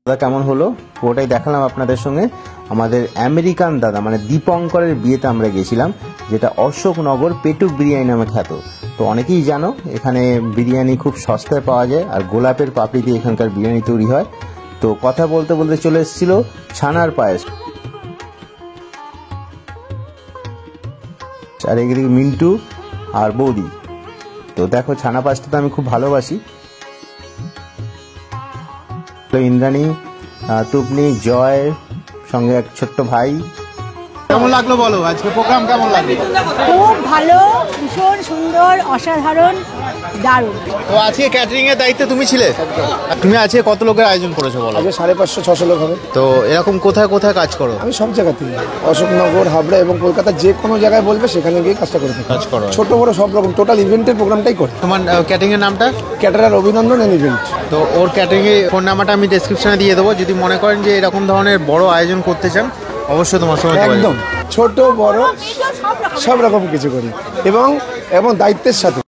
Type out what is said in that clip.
দাদা কেমন হলো ওটাই দেখালাম আপনাদের সঙ্গে। আমাদের আমেরিকান দাদা মানে দীপঙ্করের বিয়েতে আমরা গেছিলাম, যেটা অশোকনগর পেটুক বিরিয়ানি নামে খ্যাত। তো অনেকেই জানো এখানে বিরিয়ানি খুব সস্তায় পাওয়া যায়, আর গোলাপের পাপড়ি দিয়ে এখানকার বিরিয়ানি তৈরি হয়। তো কথা বলতে বলতে চলে এসেছিল ছানার পায়েস, আর এদিকে মিন্টু আর বৌদি। তো দেখো ছানা পায়েসটা তো আমি খুব ভালোবাসি। ইন্দ্রাণী, তুপনি, জয়, সঙ্গে এক ছোট্ট ভাই। কেমন লাগলো বলো, আজকে প্রোগ্রাম কেমন লাগলো? খুব ভালো, ভীষণ সুন্দর, অসাধারণ, দারুণ। তো আজকে ক্যাটারিং এর দায়িত্বে তুমি ছিলে, তুমি আজকে কত লোকের আয়োজন করেছো বলো? আজকে 550-600 লোক হবে। তো এরকম কোথায় কোথায় কাজ করো? আমি সব জায়গাতেই, অশোকনগর, হাবড়া এবং কলকাতা, যে কোনো জায়গায় বলবে সেখানে গিয়ে কাজটা করে থাকি। কাজ করো ছোট বড় সব রকম টোটাল ইভেন্টের প্রোগ্রামটাই করি। তোমার ক্যাটারিং এর নামটা? ক্যাটারার অভিনন্দন এন্ড ইভেন্ট। তো ওর ক্যাটারিং এর ফোন নাম্বারটা আমি ডেসক্রিপশনে দিয়ে দেবো। যদি মনে করেন যে এরকম ধরনের বড় আয়োজন করতে চান, অবশ্যই তোমার সঙ্গে একদম ছোট বড় সব রকম কিছু করি এবং দায়িত্বের সাথে।